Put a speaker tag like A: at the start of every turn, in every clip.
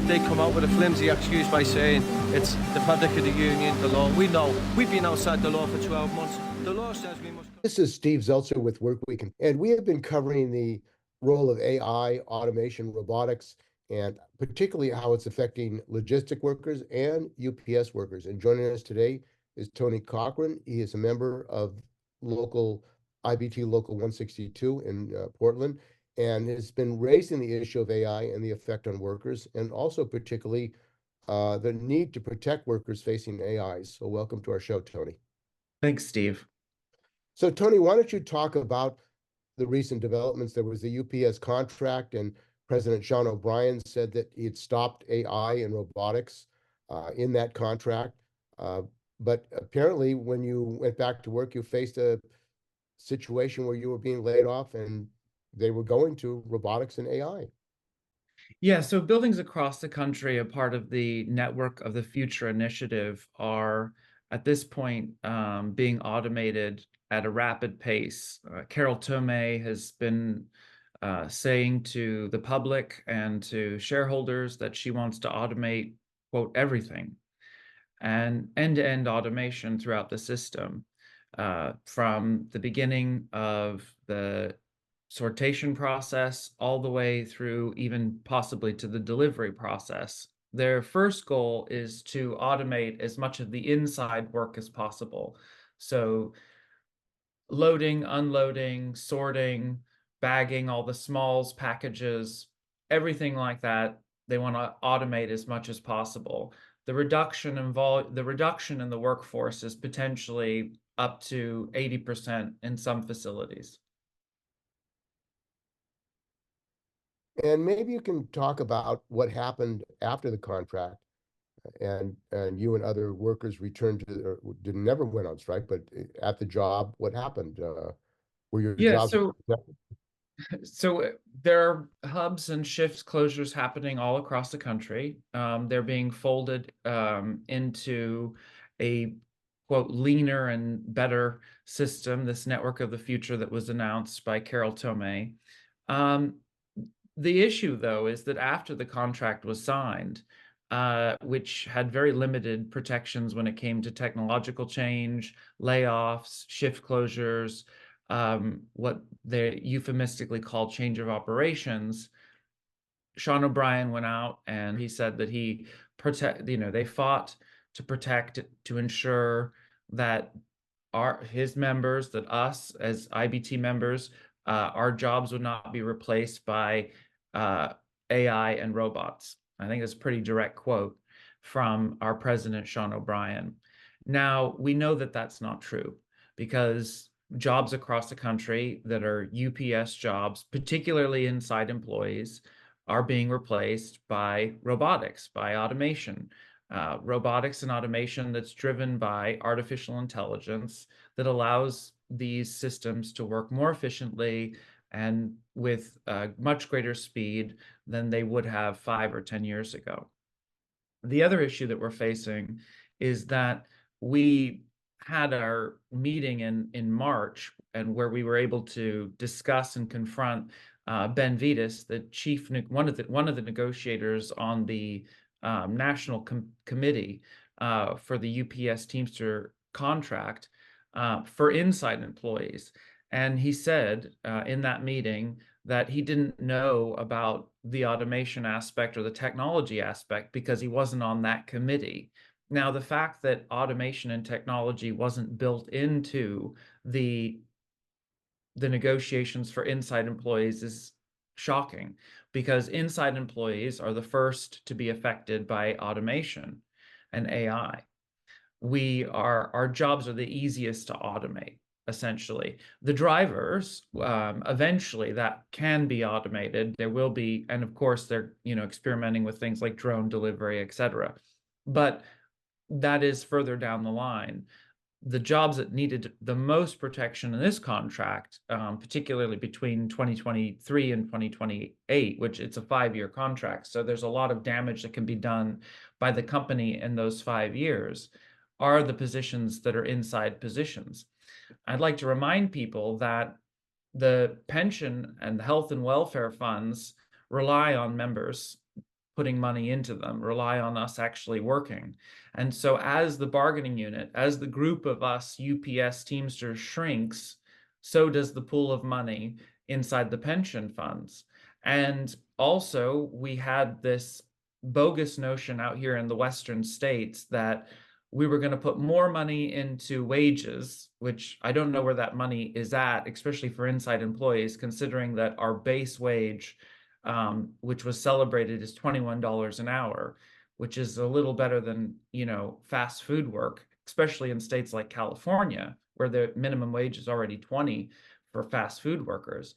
A: they come out with a flimsy excuse by saying it's the fabric of the union, the law. We know. We've been outside the law for 12 months. The law says we must...
B: This is Steve Zeltzer with Workweek, and we have been covering the role of AI, automation, robotics, and particularly how it's affecting logistic workers and UPS workers. And joining us today is Tony Cochran. He is a member of local IBT Local 162 in Portland, and has been raising the issue of AI and the effect on workers, and also particularly the need to protect workers facing AIs. So welcome to our show, Tony.
C: Thanks, Steve.
B: So Tony, why don't you talk about the recent developments? There was the UPS contract, and President Sean O'Brien said that he had stopped AI and robotics in that contract. But apparently, when you went back to work, you faced a situation where you were being laid off and they were going to robotics and AI.
C: Yeah, so buildings across the country, a part of the Network of the Future initiative, are at this point being automated at a rapid pace. Carol Tomei has been saying to the public and to shareholders that she wants to automate, quote, everything, and end-to-end automation throughout the system, from the beginning of the sortation process all the way through even possibly to the delivery process. Their first goal is to automate as much of the inside work as possible. So loading, unloading, sorting, bagging, all the smalls, packages, everything like that, they want to automate as much as possible. The reduction in the workforce is potentially up to 80% in some facilities.
B: And maybe you can talk about what happened after the contract, and you and other workers returned to, or never went on strike, but at the job, what happened? Were your jobs?
C: So there are hubs and shift closures happening all across the country. They're being folded into a, quote, leaner and better system, this network of the future that was announced by Carol Tomei. The issue, though, is that after the contract was signed, which had very limited protections when it came to technological change, layoffs, shift closures, what they euphemistically call change of operations, Sean O'Brien went out and he said that they fought to protect, to ensure that his members, that us as IBT members, our jobs would not be replaced by AI and robots. I think it's a pretty direct quote from our president, Sean O'Brien. Now, we know that that's not true, because jobs across the country that are UPS jobs, particularly inside employees, are being replaced by robotics, by automation. Robotics and automation that's driven by artificial intelligence that allows these systems to work more efficiently and with much greater speed than they would have 5 or 10 years ago. The other issue that we're facing is that we had our meeting in March, and where we were able to discuss and confront Ben Vitas, the one of the negotiators on the national committee for the UPS Teamster contract for inside employees. And he said in that meeting that he didn't know about the automation aspect or the technology aspect because he wasn't on that committee. Now, the fact that automation and technology wasn't built into the negotiations for inside employees is shocking, because inside employees are the first to be affected by automation and AI. Our jobs are the easiest to automate. Essentially, the drivers, eventually that can be automated. There will be, and of course they're experimenting with things like drone delivery, etc. But that is further down the line. The jobs that needed the most protection in this contract, particularly between 2023 and 2028, which it's a 5-year contract, so there's a lot of damage that can be done by the company in those 5 years, are the positions that are inside positions. I'd like to remind people that the pension and health and welfare funds rely on members putting money into them, rely on us actually working. And so as the bargaining unit, as the group of us UPS Teamsters shrinks, so does the pool of money inside the pension funds. And also we had this bogus notion out here in the Western states that we were going to put more money into wages, which I don't know where that money is at, especially for inside employees, considering that our base wage, which was celebrated, is $21 an hour, which is a little better than, fast food work, especially in states like California, where the minimum wage is already 20 for fast food workers.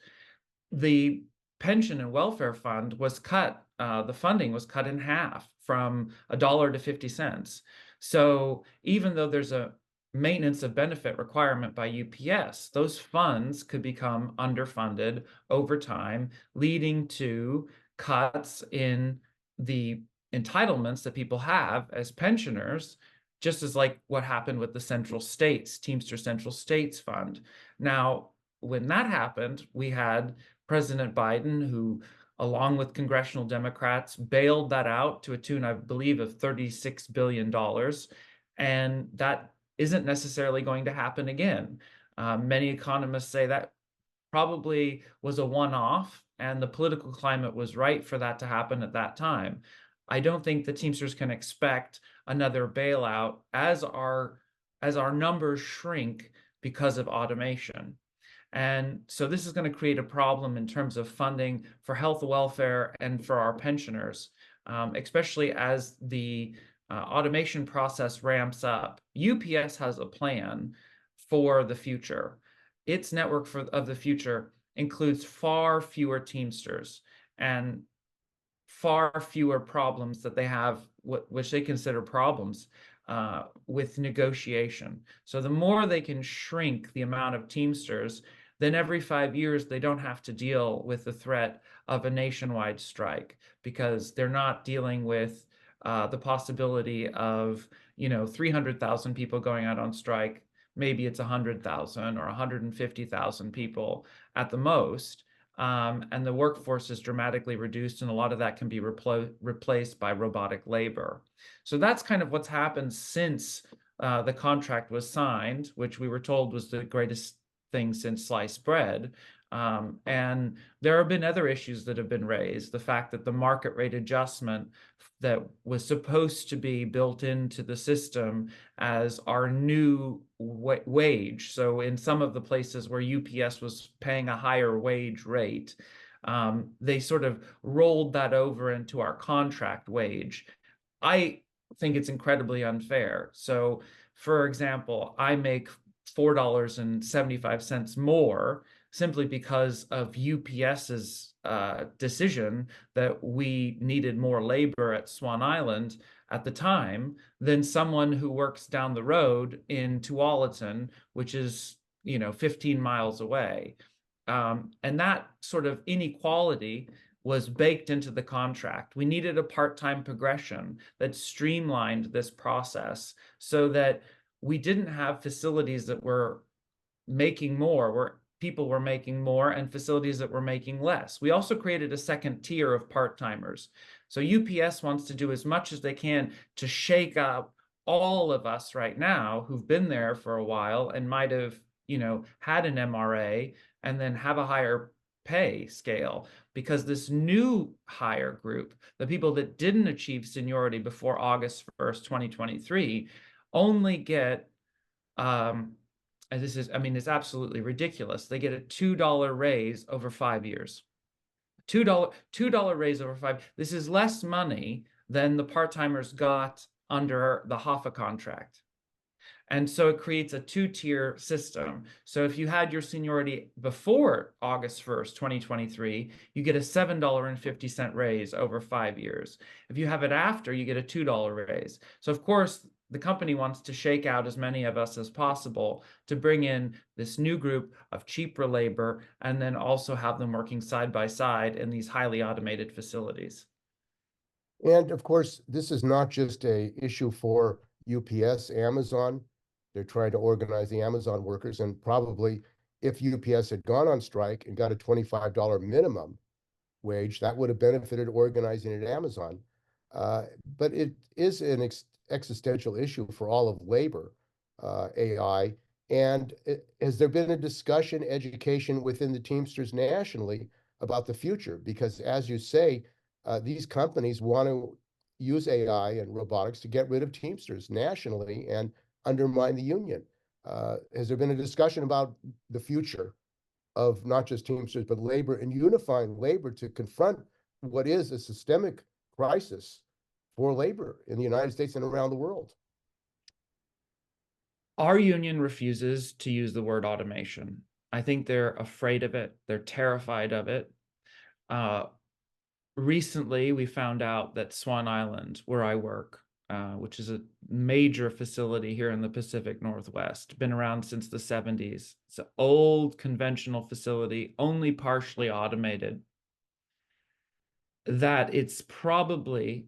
C: The pension and welfare fund was cut, the funding was cut in half from $1 to 50 cents. So even though there's a maintenance of benefit requirement by UPS, those funds could become underfunded over time, leading to cuts in the entitlements that people have as pensioners, just as like what happened with the Central States, Teamster Central States Fund. Now, when that happened, we had President Biden, who, along with congressional Democrats, bailed that out to a tune, I believe, of $36 billion. And that isn't necessarily going to happen again. Many economists say that probably was a one-off, and the political climate was right for that to happen at that time. I don't think the Teamsters can expect another bailout as our numbers shrink because of automation. And so this is going to create a problem in terms of funding for health, welfare, and for our pensioners, especially as the automation process ramps up. UPS has a plan for the future. Its network of the future includes far fewer Teamsters and far fewer problems that they have, which they consider problems with negotiation. So the more they can shrink the amount of Teamsters, then every 5 years they don't have to deal with the threat of a nationwide strike, because they're not dealing with the possibility of 300,000 people going out on strike. Maybe it's 100,000 or 150,000 people at the most. And the workforce is dramatically reduced, and a lot of that can be replaced by robotic labor. So that's kind of what's happened since the contract was signed, which we were told was the greatest thing since sliced bread. And there have been other issues that have been raised. The fact that the market rate adjustment that was supposed to be built into the system as our new wage. So in some of the places where UPS was paying a higher wage rate, they sort of rolled that over into our contract wage. I think it's incredibly unfair. So, for example, I make $4.75 more simply because of UPS's decision that we needed more labor at Swan Island at the time than someone who works down the road in Tualatin, which is 15 miles away. And that sort of inequality was baked into the contract. We needed a part-time progression that streamlined this process so that we didn't have facilities that were making more, where people were making more, and facilities that were making less. We also created a second tier of part-timers. So UPS wants to do as much as they can to shake up all of us right now who've been there for a while and might have, had an MRA and then have a higher pay scale, because this new hire group, the people that didn't achieve seniority before August 1st, 2023, only get, and this is, it's absolutely ridiculous. They get a $2 raise over 5 years. $2 raise over 5. This is less money than the part-timers got under the Hoffa contract. And so it creates a two-tier system. So if you had your seniority before August 1st, 2023, you get a $7.50 raise over 5 years. If you have it after, you get a $2 raise. So of course, the company wants to shake out as many of us as possible to bring in this new group of cheaper labor, and then also have them working side by side in these highly automated facilities.
B: And of course, this is not just an issue for UPS, Amazon. They're trying to organize the Amazon workers, and probably if UPS had gone on strike and got a $25 minimum, wage. That would have benefited organizing at Amazon. But it is an existential issue for all of labor, AI. And has there been a discussion, education within the Teamsters nationally about the future? Because as you say, these companies want to use AI and robotics to get rid of Teamsters nationally and undermine the union. Has there been a discussion about the future of not just Teamsters, but labor and unifying labor to confront what is a systemic crisis for labor in the United States and around the world?
C: Our union refuses to use the word automation. I think they're afraid of it. They're terrified of it. Recently, we found out that Swan Island, where I work, which is a major facility here in the Pacific Northwest, been around since the 70s. It's an old conventional facility, only partially automated, that it's probably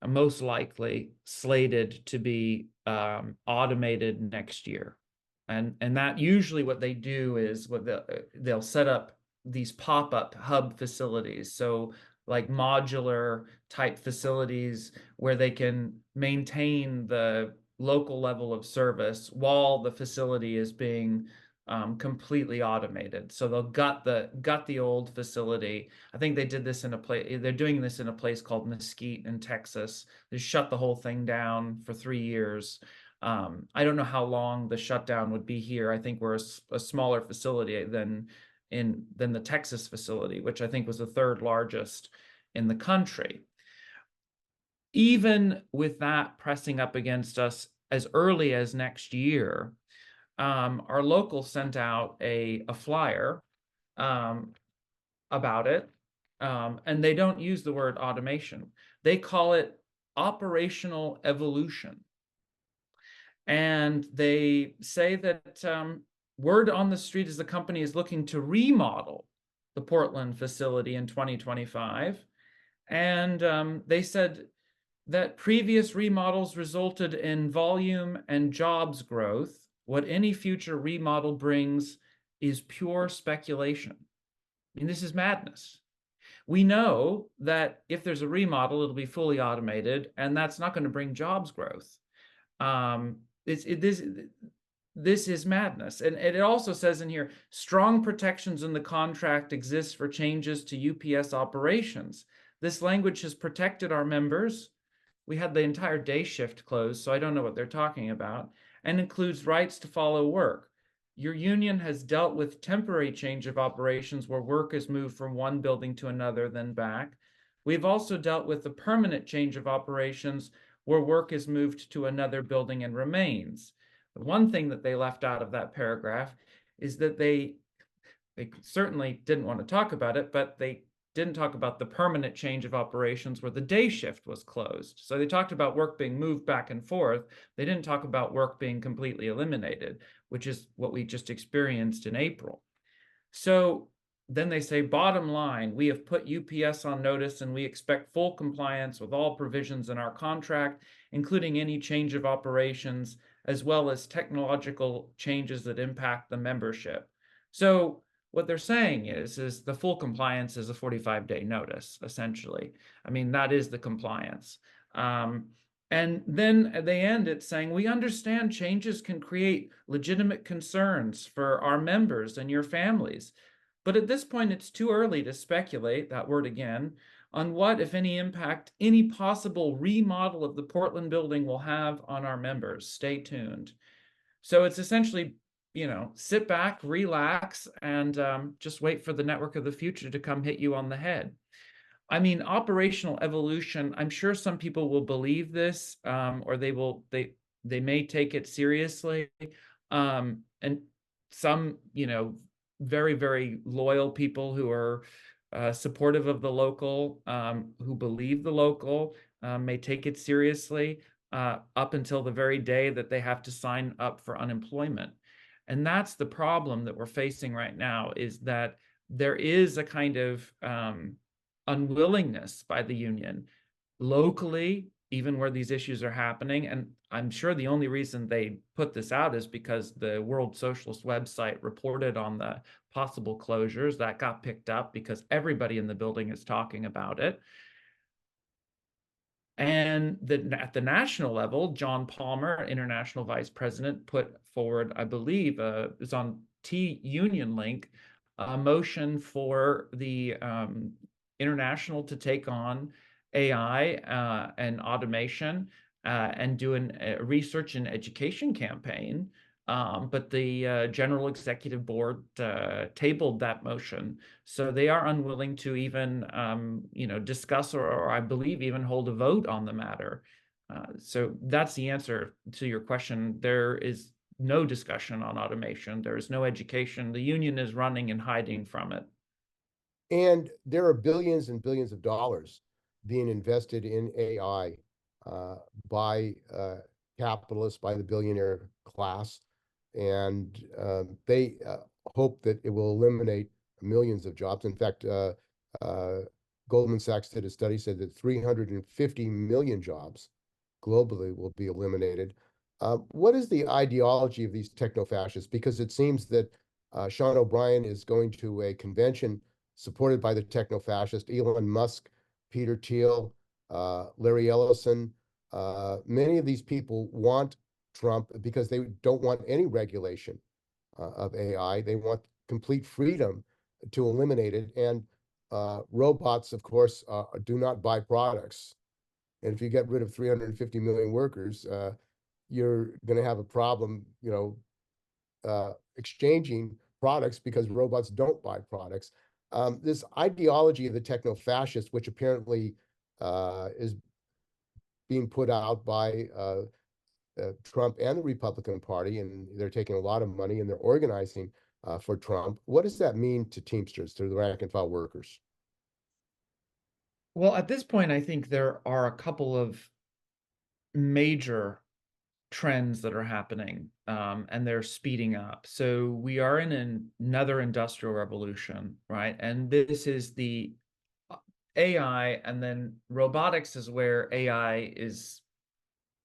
C: most likely slated to be automated next year. And that usually what they do is they'll set up these pop-up hub facilities. So like modular type facilities where they can maintain the local level of service while the facility is being completely automated. So they'll gut the old facility. I think they did this in a place. They're doing this in a place called Mesquite in Texas. They shut the whole thing down for 3 years. I don't know how long the shutdown would be here. I think we're a smaller facility than the Texas facility, which I think was the third largest in the country. Even with that pressing up against us as early as next year, our local sent out a flyer about it, and they don't use the word automation. They call it operational evolution. And they say that word on the street is the company is looking to remodel the Portland facility in 2025. And they said that previous remodels resulted in volume and jobs growth. What any future remodel brings is pure speculation. I mean, this is madness. We know that if there's a remodel, it'll be fully automated, and that's not going to bring jobs growth. This is madness. And it also says in here, strong protections in the contract exist for changes to UPS operations. This language has protected our members. We had the entire day shift closed, so I don't know what they're talking about, and includes rights to follow work. Your union has dealt with temporary change of operations where work is moved from one building to another, then back. We've also dealt with the permanent change of operations where work is moved to another building and remains. The one thing that they left out of that paragraph is that they certainly didn't want to talk about it, but they didn't talk about the permanent change of operations where the day shift was closed. So they talked about work being moved back and forth. They didn't talk about work being completely eliminated, which is what we just experienced in April. So then they say, bottom line, we have put UPS on notice and we expect full compliance with all provisions in our contract, including any change of operations, as well as technological changes that impact the membership. So what they're saying is the full compliance is a 45-day notice, essentially. I mean, that is the compliance. And then they end it saying, we understand changes can create legitimate concerns for our members and your families. But at this point, it's too early to speculate, that word again, on what, if any, impact any possible remodel of the Portland building will have on our members. Stay tuned. So it's essentially, sit back, relax, and just wait for the network of the future to come hit you on the head. I mean, operational evolution, I'm sure some people will believe this, or they may take it seriously. And some, very, very loyal people who are supportive of the local, who believe the local, may take it seriously up until the very day that they have to sign up for unemployment. And that's the problem that we're facing right now, is that there is a kind of unwillingness by the union locally even where these issues are happening. And I'm sure the only reason they put this out is because the World Socialist website reported on the possible closures. That got picked up because everybody in the building is talking about it. And at the national level, John Palmer, international vice president, put forward, I believe, it's on T-Union Link, a motion for the international to take on AI and automation and do a research and education campaign. But the General Executive Board tabled that motion. So they are unwilling to even, discuss or I believe even hold a vote on the matter. So that's the answer to your question. There is no discussion on automation. There is no education. The union is running and hiding from it.
B: And there are billions and billions of dollars being invested in AI by capitalists, by the billionaire class. And they hope that it will eliminate millions of jobs. In fact, Goldman Sachs did a study, said that 350 million jobs globally will be eliminated. What is the ideology of these techno-fascists? Because it seems that Sean O'Brien is going to a convention supported by the techno-fascist, Elon Musk, Peter Thiel, Larry Ellison. Many of these people want Trump because they don't want any regulation of AI. They want complete freedom to eliminate it. And robots, of course, do not buy products. And if you get rid of 350 million workers, you're going to have a problem, exchanging products because robots don't buy products. This ideology of the techno-fascist, which apparently is being put out by Trump and the Republican Party, and they're taking a lot of money and they're organizing for Trump. What does that mean to Teamsters, to the rank and file workers?
C: Well, at this point, I think there are a couple of major trends that are happening, and they're speeding up. So we are in another industrial revolution, right? And this is the AI, and then robotics is where AI is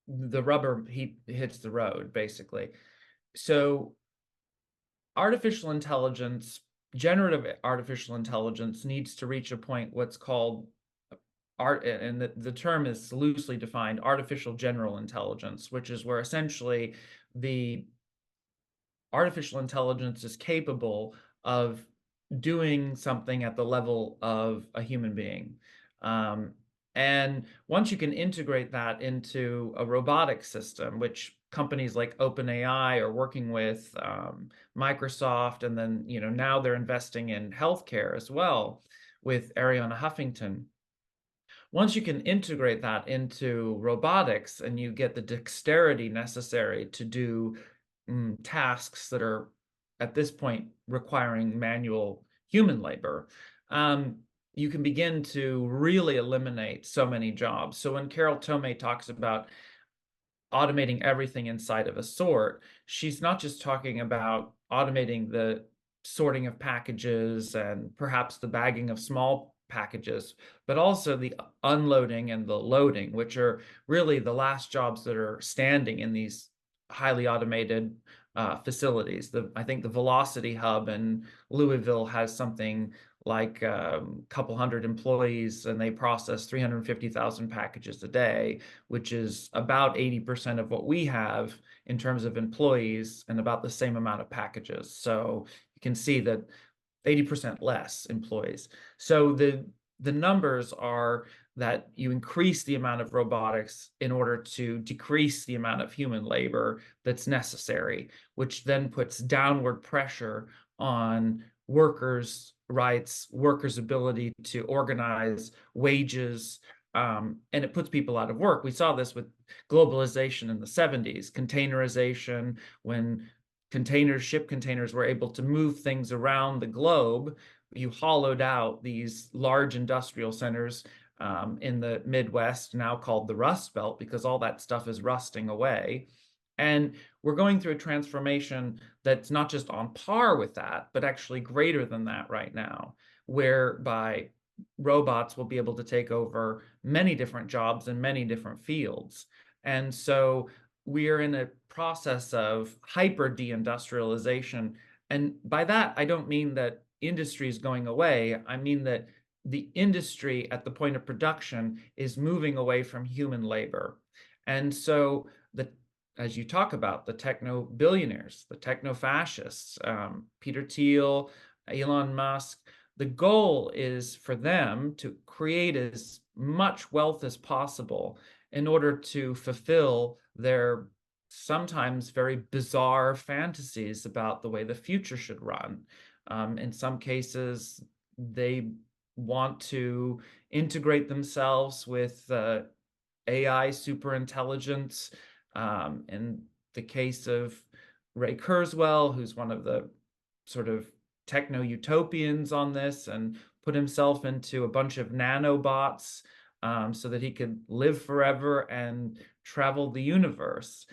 C: the rubber hits the road, basically. So artificial intelligence, generative artificial intelligence needs to reach a point what's called art, and the term is loosely defined, artificial general intelligence, which is where essentially the artificial intelligence is capable of doing something at the level of a human being. And once you can integrate that into a robotic system, which companies like OpenAI are working with, Microsoft, and then now they're investing in healthcare as well with Arianna Huffington. Once you can integrate that into robotics and you get the dexterity necessary to do tasks that are at this point requiring manual human labor, you can begin to really eliminate so many jobs. So when Carol Tomei talks about automating everything inside of a sort, she's not just talking about automating the sorting of packages and perhaps the bagging of small packages, but also the unloading and the loading, which are really the last jobs that are standing in these highly automated facilities. I think the Velocity Hub in Louisville has something like a couple hundred employees, and they process 350,000 packages a day, which is about 80% of what we have in terms of employees and about the same amount of packages. So you can see that 80% less employees. So the numbers are that you increase the amount of robotics in order to decrease the amount of human labor that's necessary, which then puts downward pressure on workers' rights, workers' ability to organize, wages, and it puts people out of work. We saw this with globalization in the 70s, containerization, when ship containers were able to move things around the globe. You hollowed out these large industrial centers in the Midwest, now called the Rust Belt, because all that stuff is rusting away. And we're going through a transformation that's not just on par with that, but actually greater than that right now, whereby robots will be able to take over many different jobs in many different fields. And so we are in a process of hyper deindustrialization. And by that, I don't mean that industry is going away. I mean that the industry at the point of production is moving away from human labor. And so as you talk about, the techno billionaires, the techno fascists, Peter Thiel, Elon Musk, the goal is for them to create as much wealth as possible in order to fulfill their sometimes very bizarre fantasies about the way the future should run. In some cases, they want to integrate themselves with AI superintelligence. In the case of Ray Kurzweil, who's one of the sort of techno utopians on this, and put himself into a bunch of nanobots so that he could live forever and travel the universe.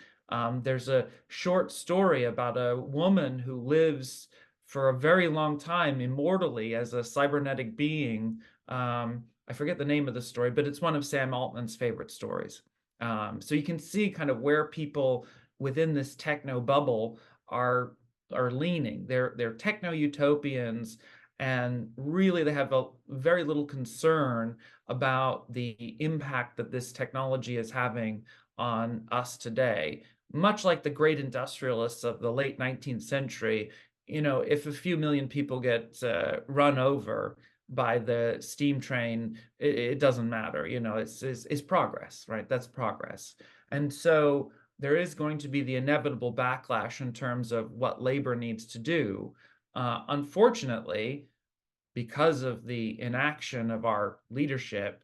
C: There's a short story about a woman who lives for a very long time immortally as a cybernetic being. I forget the name of the story, but it's one of Sam Altman's favorite stories. So you can see kind of where people within this techno bubble are leaning. They're techno utopians, and really they have a very little concern about the impact that this technology is having on us today. Much like the great industrialists of the late 19th century, if a few million people get run over by the steam train, it doesn't matter. It's progress, right? That's progress. And so there is going to be the inevitable backlash in terms of what labor needs to do. Unfortunately, because of the inaction of our leadership,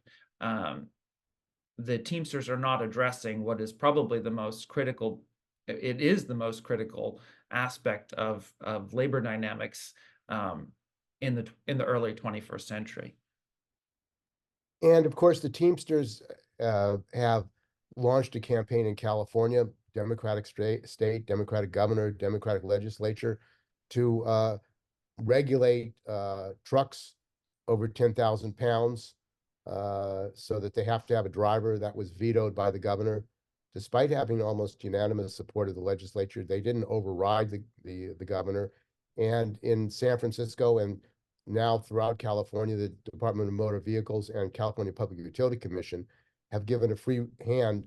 C: the Teamsters are not addressing what is probably the most critical. It is the most critical aspect of labor dynamics in the early 21st century.
B: And of course, the Teamsters have launched a campaign in California, Democratic state, Democratic governor, Democratic legislature, to regulate trucks over 10,000 pounds, so that they have to have a driver. That was vetoed by the governor. Despite having almost unanimous support of the legislature, they didn't override the governor. And in San Francisco and now throughout California, the Department of Motor Vehicles and California Public Utility Commission have given a free hand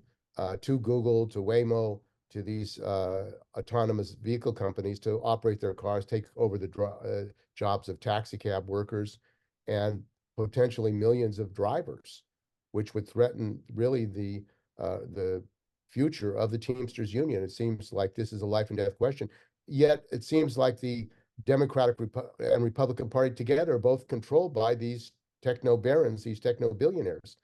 B: to Google, to Waymo, to these autonomous vehicle companies to operate their cars, take over the jobs of taxi cab workers, and potentially millions of drivers, which would threaten really the future of the Teamsters Union. It seems like this is a life and death question. Yet it seems like the Democratic and Republican Party together are both controlled by these techno barons, these techno billionaires.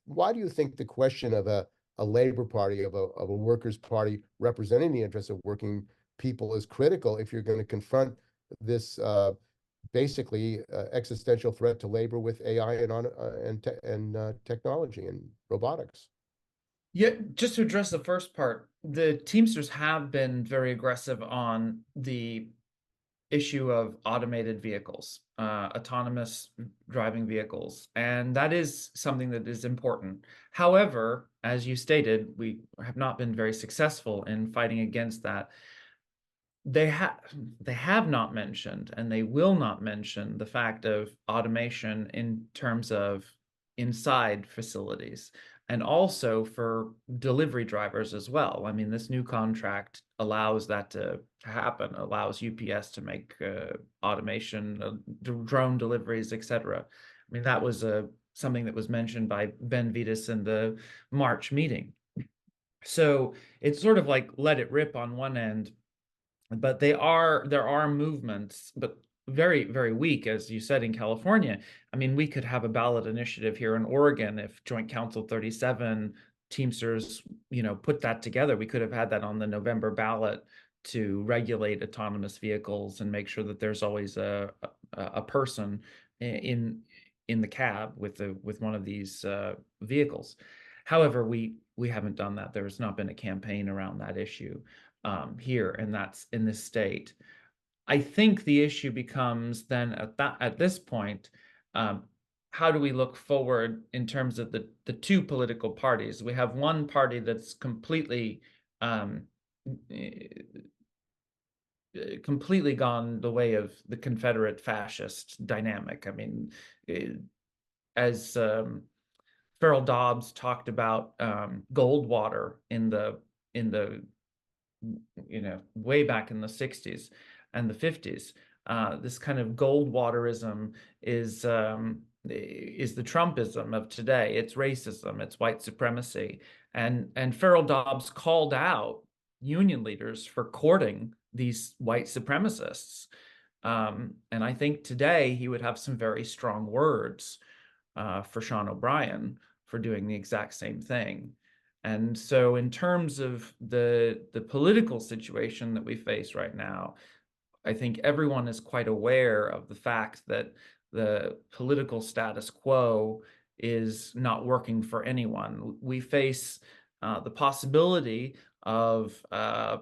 B: Why do you think the question of a labor party, of a workers' party representing the interests of working people is critical if you're going to confront this basically existential threat to labor with AI and technology and robotics?
C: Yeah, just to address the first part, the Teamsters have been very aggressive on the issue of automated vehicles, autonomous driving vehicles, and that is something that is important. However, as you stated, we have not been very successful in fighting against that. They have not mentioned, and they will not mention, the fact of automation in terms of inside facilities, and also for delivery drivers as well. I mean, this new contract allows that to happen, allows UPS to make automation, drone deliveries, etc. I mean, that was something that was mentioned by Ben Vitas in the March meeting. So it's sort of like let it rip on one end, but there are movements, but very, very weak, as you said, in California. I mean, we could have a ballot initiative here in Oregon if Joint Council 37 Teamsters, put that together. We could have had that on the November ballot to regulate autonomous vehicles and make sure that there's always a person in the cab with one of these vehicles. However, we haven't done that. There's not been a campaign around that issue here, and that's in this state. I think the issue becomes then at this point, how do we look forward in terms of the two political parties? We have one party that's completely completely gone the way of the Confederate fascist dynamic. I mean, as Farrell Dobbs talked about Goldwater in the way back in the 60s and the 50s. This kind of Goldwaterism is the Trumpism of today. It's racism, it's white supremacy. And Farrell Dobbs called out union leaders for courting these white supremacists. And I think today he would have some very strong words for Sean O'Brien for doing the exact same thing. And so in terms of the political situation that we face right now, I think everyone is quite aware of the fact that the political status quo is not working for anyone. We face the possibility of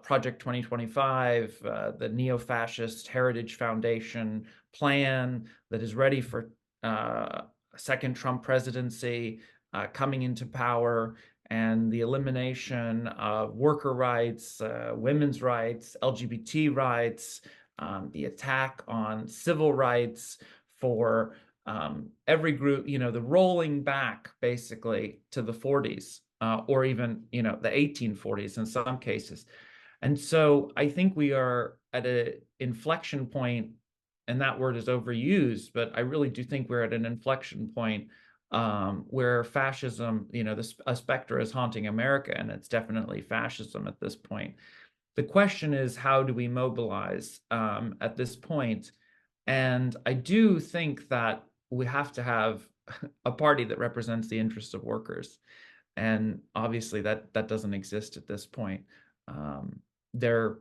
C: Project 2025, the neo-fascist Heritage Foundation plan that is ready for a second Trump presidency coming into power, and the elimination of worker rights, women's rights, LGBT rights, the attack on civil rights for every group, the rolling back basically to the 40s or even, the 1840s in some cases. And so I think we are at an inflection point, and that word is overused, but I really do think we're at an inflection point where fascism, a specter is haunting America, and it's definitely fascism at this point. The question is, how do we mobilize at this point? And I do think that we have to have a party that represents the interests of workers. And obviously that doesn't exist at this point. There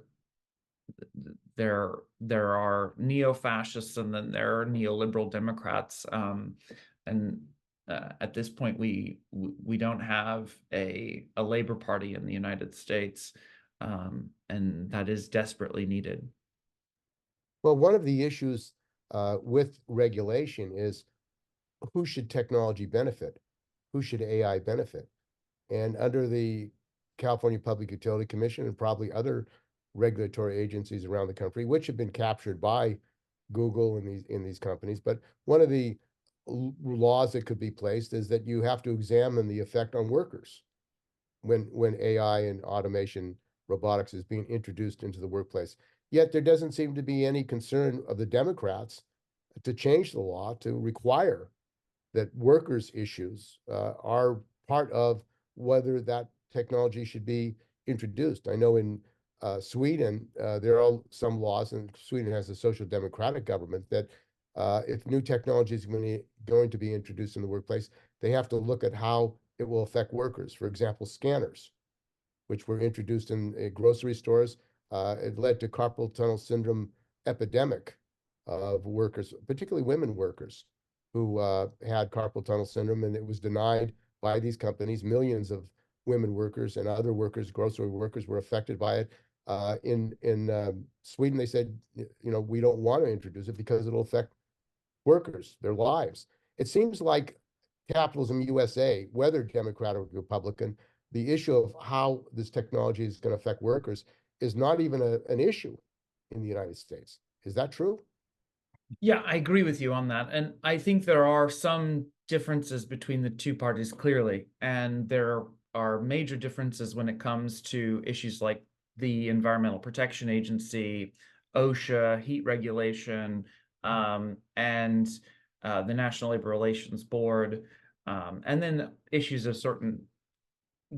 C: are neo-fascists, and then there are neoliberal Democrats. And at this point, we don't have a Labor Party in the United States, and that is desperately needed.
B: Well, one of the issues with regulation is who should technology benefit? Who should AI benefit? And under the California Public Utility Commission and probably other regulatory agencies around the country, which have been captured by Google and these companies, but one of the laws that could be placed is that you have to examine the effect on workers when AI and automation robotics is being introduced into the workplace. Yet there doesn't seem to be any concern of the Democrats to change the law to require that workers' issues are part of whether that technology should be introduced. I know in Sweden, there are some laws, and Sweden has a social democratic government, that if new technology is going to be introduced in the workplace, they have to look at how it will affect workers. For example, scanners, which were introduced in grocery stores, it led to carpal tunnel syndrome epidemic of workers, particularly women workers, who had carpal tunnel syndrome, and it was denied by these companies. Millions of women workers and other workers, grocery workers, were affected by it. In Sweden, they said, we don't want to introduce it because it'll affect workers, their lives. It seems like Capitalism USA, whether Democrat or Republican, the issue of how this technology is going to affect workers is not even an issue in the United States. Is that true?
C: Yeah, I agree with you on that. And I think there are some differences between the two parties, clearly. And there are major differences when it comes to issues like the Environmental Protection Agency, OSHA, heat regulation, and the National Labor Relations Board, and then issues of certain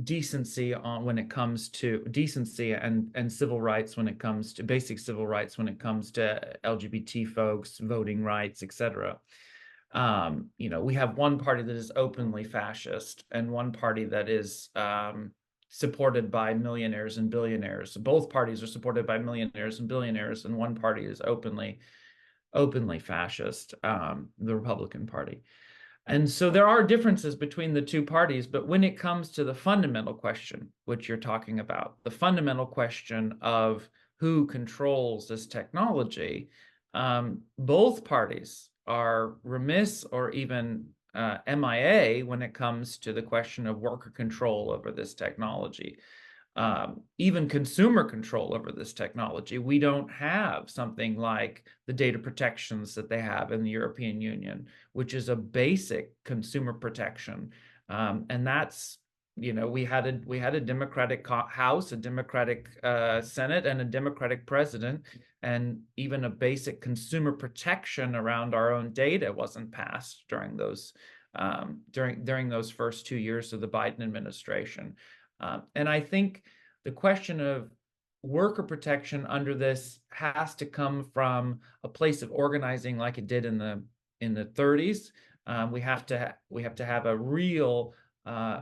C: decency when it comes to decency and civil rights, when it comes to basic civil rights, when it comes to LGBT folks, voting rights, etc. We have one party that is openly fascist and one party that is supported by millionaires and billionaires. Both parties are supported by millionaires and billionaires, and one party is openly fascist, the Republican Party. And so there are differences between the two parties, but when it comes to the fundamental question, which you're talking about, the fundamental question of who controls this technology, both parties are remiss or even MIA when it comes to the question of worker control over this technology. Even consumer control over this technology. We don't have something like the data protections that they have in the European Union, which is a basic consumer protection. And that's, we had a Democratic House, a Democratic Senate, and a Democratic president, and even a basic consumer protection around our own data wasn't passed during those during those first 2 years of the Biden administration. And I think the question of worker protection under this has to come from a place of organizing like it did in the 30s. We have to have a real.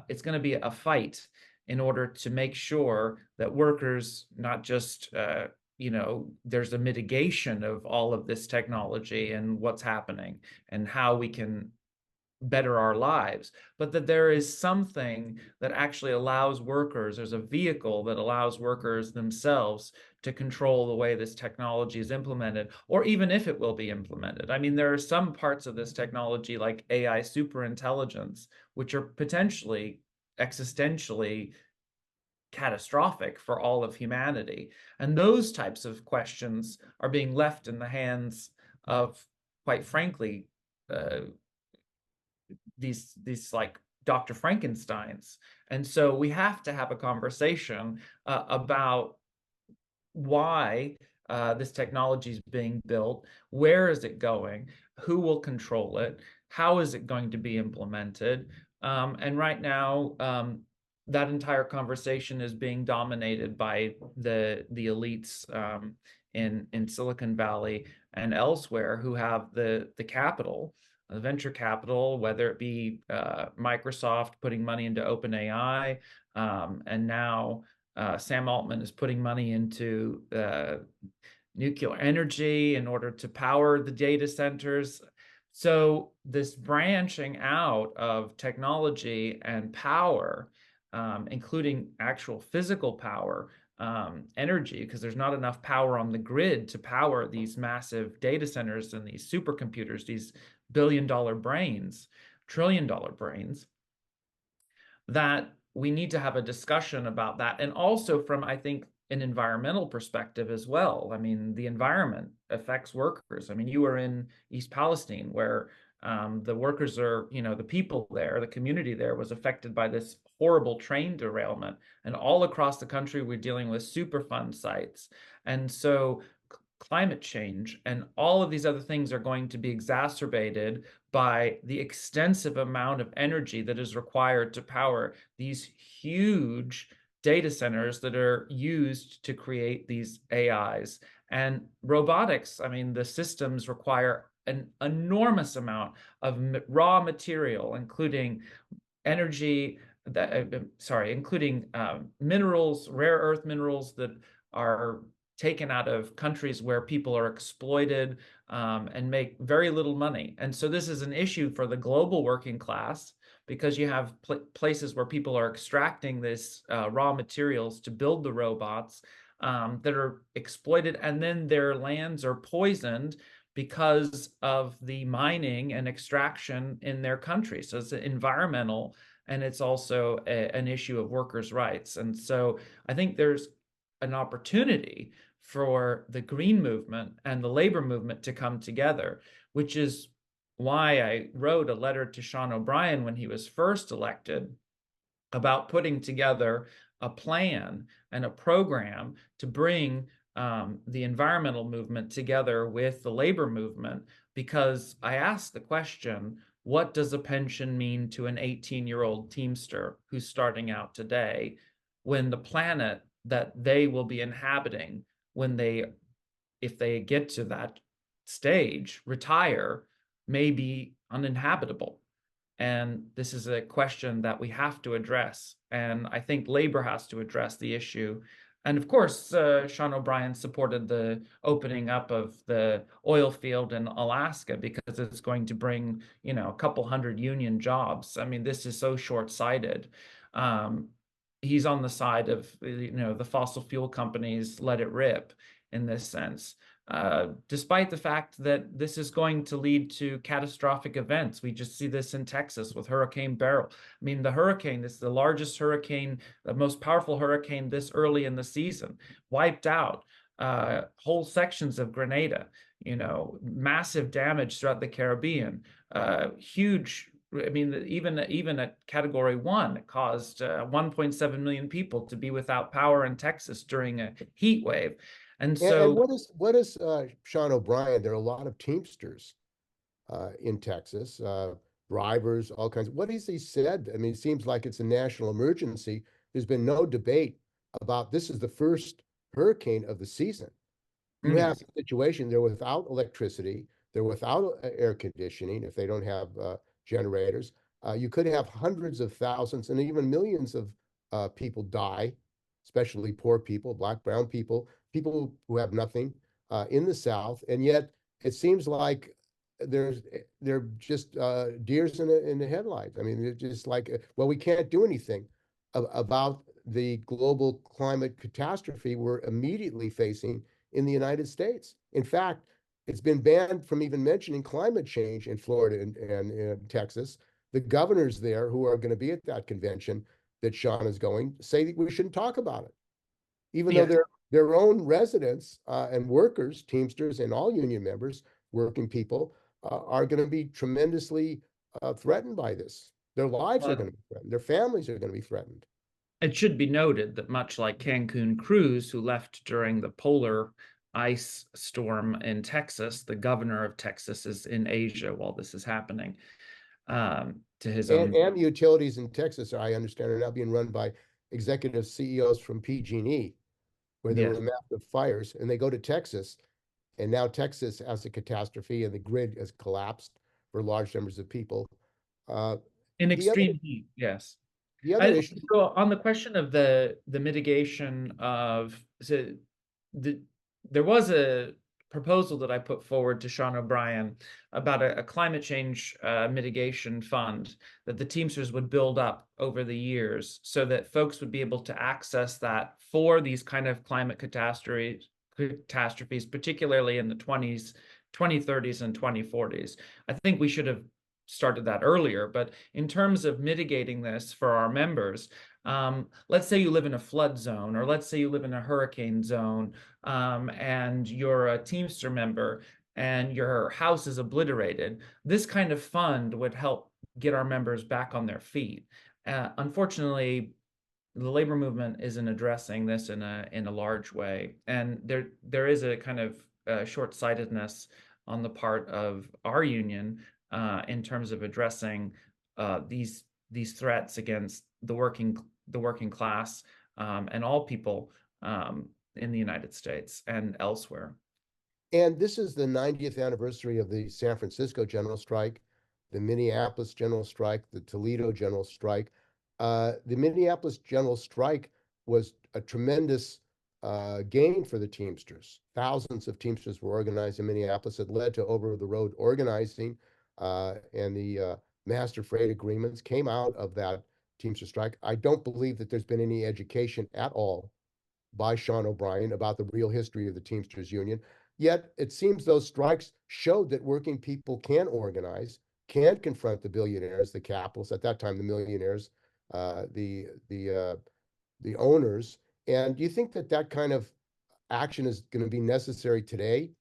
C: It's going to be a fight in order to make sure that workers not just there's a mitigation of all of this technology and what's happening and how we can better our lives, but that there is something that actually allows workers, there's a vehicle that allows workers themselves to control the way this technology is implemented, or even if it will be implemented. I mean, there are some parts of this technology like AI superintelligence, which are potentially existentially catastrophic for all of humanity. And those types of questions are being left in the hands of, quite frankly, these like Dr. Frankensteins. And so we have to have a conversation about why this technology is being built, where is it going, who will control it, how is it going to be implemented. And right now, that entire conversation is being dominated by the elites in Silicon Valley and elsewhere who have the capital, the venture capital, whether it be Microsoft putting money into OpenAI, and now Sam Altman is putting money into nuclear energy in order to power the data centers. So this branching out of technology and power, including actual physical power, energy, because there's not enough power on the grid to power these massive data centers and these supercomputers, these billion-dollar brains, trillion-dollar brains, that we need to have a discussion about that. And also from, I think, an environmental perspective as well. I mean, the environment affects workers. I mean, you were in East Palestine where the workers are, the people there, the community there was affected by this horrible train derailment. And all across the country, we're dealing with Superfund sites. And so climate change and all of these other things are going to be exacerbated by the extensive amount of energy that is required to power these huge data centers that are used to create these AIs. And robotics, I mean, the systems require an enormous amount of raw material, including energy, including minerals, rare earth minerals that are taken out of countries where people are exploited and make very little money. And so this is an issue for the global working class because you have places where people are extracting this raw materials to build the robots that are exploited, and then their lands are poisoned because of the mining and extraction in their country. So it's environmental, and it's also an issue of workers' rights. And so I think there's an opportunity for the green movement and the labor movement to come together, which is why I wrote a letter to Sean O'Brien when he was first elected about putting together a plan and a program to bring the environmental movement together with the labor movement, because I asked the question, what does a pension mean to an 18-year-old Teamster who's starting out today when the planet that they will be inhabiting if they get to that stage, retire, may be uninhabitable? And this is a question that we have to address. And I think labor has to address the issue. And of course, Sean O'Brien supported the opening up of the oil field in Alaska because it's going to bring, a couple hundred union jobs. I mean, this is so short-sighted. He's on the side of, the fossil fuel companies, let it rip in this sense. despite the fact that this is going to lead to catastrophic events. We just see this in Texas with Hurricane Beryl. I mean, the hurricane is the largest hurricane, the most powerful hurricane this early in the season, wiped out whole sections of Grenada, massive damage throughout the Caribbean, huge. I mean, even at Category 1, it caused 1.7 million people to be without power in Texas during a heat wave. And
B: And
C: so,
B: what is Sean O'Brien? There are a lot of Teamsters in Texas, drivers, all kinds. What has he said? I mean, it seems like it's a national emergency. There's been no debate about this is the first hurricane of the season. You have a situation, they're without electricity, they're without air conditioning if they don't have generators. You could have hundreds of thousands and even millions of people die, especially poor people, Black, brown people, people who have nothing in the South. And yet it seems like they're just deers in the headlights. I mean, they're just like, well, we can't do anything about the global climate catastrophe we're immediately facing in the United States. In fact, it's been banned from even mentioning climate change in Florida and Texas. The governors there who are going to be at that convention that Sean is going say that we shouldn't talk about it, even though their own residents and workers, Teamsters and all union members, working people, are going to be tremendously threatened by this. Their lives are going to be threatened. Their families are going to be threatened.
C: It should be noted that much like Cancun Cruz, who left during the polar ice storm in Texas, the governor of Texas is in Asia while this is happening, to his own.
B: And the utilities in Texas, I understand, are now being run by executive CEOs from PG&E, where there were massive fires, and they go to Texas, and now Texas has a catastrophe, and the grid has collapsed for large numbers of people.
C: In extreme heat, yes.
B: The other issue.
C: So on the question of the mitigation of, there was a proposal that I put forward to Sean O'Brien about a climate change mitigation fund that the Teamsters would build up over the years so that folks would be able to access that for these kind of climate catastrophes, particularly in the 2030s and 2040s. I think we should have started that earlier, but in terms of mitigating this for our members, let's say you live in a flood zone, or let's say you live in a hurricane zone, and you're a Teamster member and your house is obliterated. This kind of fund would help get our members back on their feet. Unfortunately, the labor movement isn't addressing this in a large way, and there is a kind of short-sightedness on the part of our union in terms of addressing these threats against the working class and all people in the United States and elsewhere.
B: And this is the 90th anniversary of the San Francisco general strike, the Minneapolis general strike, the Toledo general strike. The Minneapolis general strike was a tremendous gain for the Teamsters. Thousands of Teamsters were organized in Minneapolis. It led to over-the-road organizing, and the master freight agreements came out of that Teamster strike. I don't believe that there's been any education at all by Sean O'Brien about the real history of the Teamsters Union. Yet it seems those strikes showed that working people can organize, can confront the billionaires, the capitalists, at that time the millionaires, the owners. And do you think that that kind of action is going to be necessary today,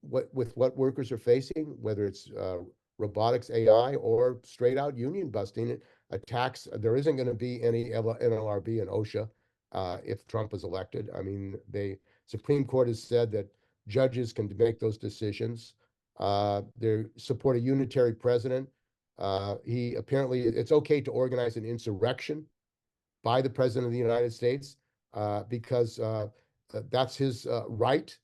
B: with what workers are facing, whether it's robotics, AI, or straight out union busting, attacks? There isn't going to be any NLRB and OSHA if Trump is elected. I mean, the Supreme Court has said that judges can make those decisions. They support a unitary president. He apparently, it's okay to organize an insurrection by the president of the United States because that's his right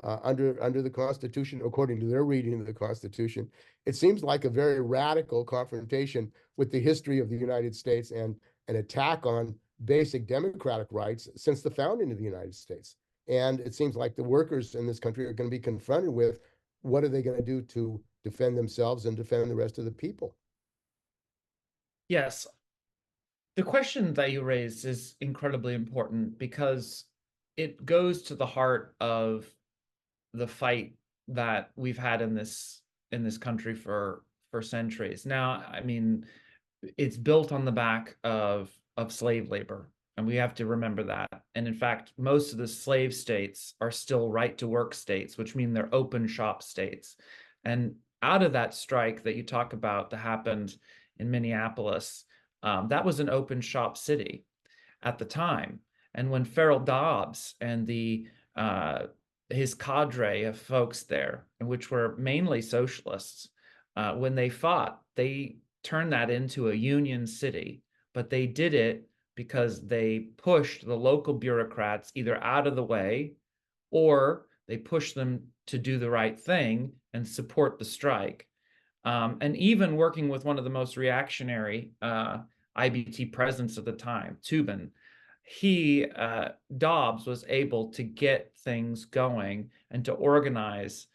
B: under the Constitution, according to their reading of the Constitution. It seems like a very radical confrontation with the history of the United States and an attack on basic democratic rights since the founding of the United States. And it seems like the workers in this country are going to be confronted with what are they going to do to defend themselves and defend the rest of the people.
C: Yes. The question that you raised is incredibly important because it goes to the heart of the fight that we've had in this country for centuries. Now, I mean, it's built on the back of slave labor, and we have to remember that. And in fact, most of the slave states are still right to work states, which mean they're open shop states. And out of that strike that you talk about that happened in Minneapolis, that was an open shop city at the time. And when Farrell Dobbs and his cadre of folks there, which were mainly socialists, when they fought, they turned that into a union city, but they did it because they pushed the local bureaucrats either out of the way, or they pushed them to do the right thing and support the strike. And even working with one of the most reactionary IBT presidents of the time, Tubin, Dobbs was able to get things going and to organize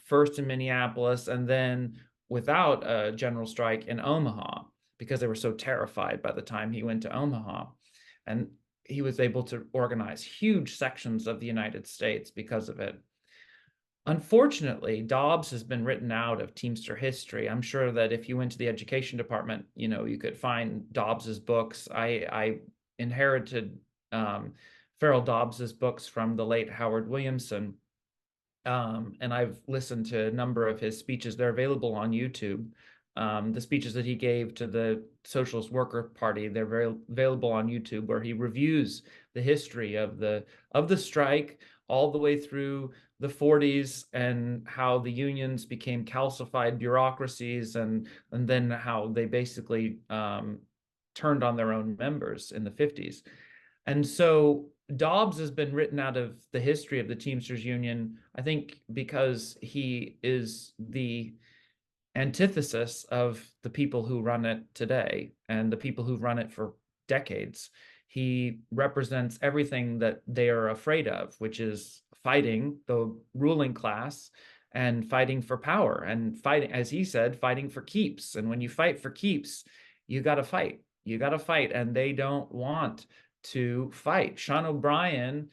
C: first in Minneapolis and then without a general strike in Omaha, because they were so terrified by the time he went to Omaha. And he was able to organize huge sections of the United States because of it. Unfortunately, Dobbs has been written out of Teamster history. I'm sure that if you went to the education department, you could find Dobbs's books. I inherited Farrell Dobbs's books from the late Howard Williamson, and I've listened to a number of his speeches. They're available on YouTube. The speeches that he gave to the Socialist Worker Party, they're very available on YouTube, where he reviews the history of the strike all the way through the 40s and how the unions became calcified bureaucracies, and then how they basically turned on their own members in the 50s. And so Dobbs has been written out of the history of the Teamsters Union, I think, because he is the antithesis of the people who run it today and the people who've run it for decades. He represents everything that they are afraid of, which is fighting the ruling class and fighting for power and fighting, as he said, fighting for keeps. And when you fight for keeps, you got to fight. You got to fight. And they don't want to fight. Sean O'Brien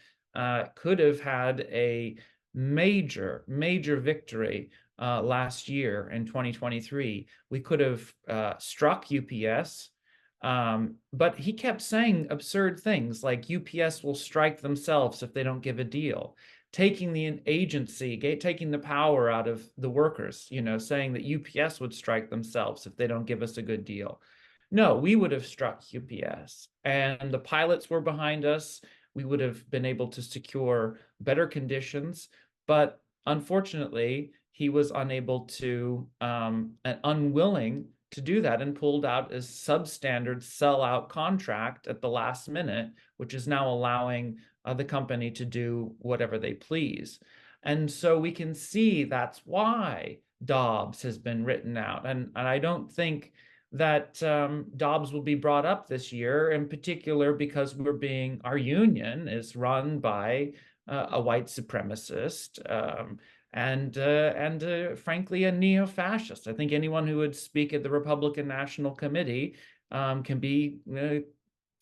C: could have had a major victory last year in 2023. We could have struck UPS, but he kept saying absurd things like UPS will strike themselves if they don't give a deal, taking the agency, taking the power out of the workers, saying that UPS would strike themselves if they don't give us a good deal. No, we would have struck UPS, and the pilots were behind us. We would have been able to secure better conditions, but unfortunately, he was unable to and unwilling to do that, and pulled out a substandard sellout contract at the last minute, which is now allowing the company to do whatever they please. And so we can see that's why Dobbs has been written out. And I don't think that Dobbs will be brought up this year, in particular because our union is run by a white supremacist, and frankly, a neo-fascist. I think anyone who would speak at the Republican National Committee can be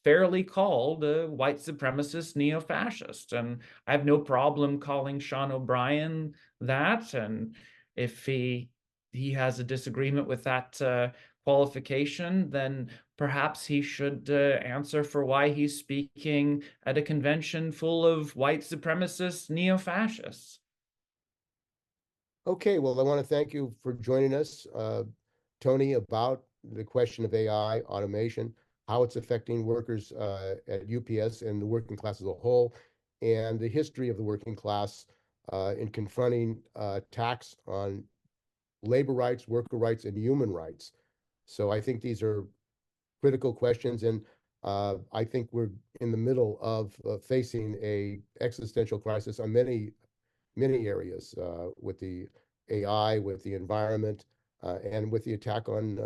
C: fairly called a white supremacist neo-fascist. And I have no problem calling Sean O'Brien that. And if he has a disagreement with that qualification, then perhaps he should answer for why he's speaking at a convention full of white supremacist neo-fascists.
B: Okay, well, I want to thank you for joining us, Tony, about the question of AI automation, how it's affecting workers at UPS and the working class as a whole, and the history of the working class in confronting attacks on labor rights, worker rights, and human rights. So I think these are critical questions, and I think we're in the middle of facing a existential crisis on many areas with the AI, with the environment, and with the attack on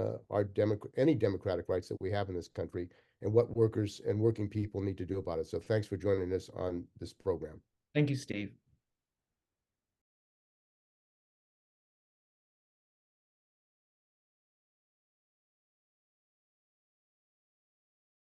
B: any democratic rights that we have in this country, and what workers and working people need to do about it. So thanks for joining us on this program.
C: Thank you, Steve.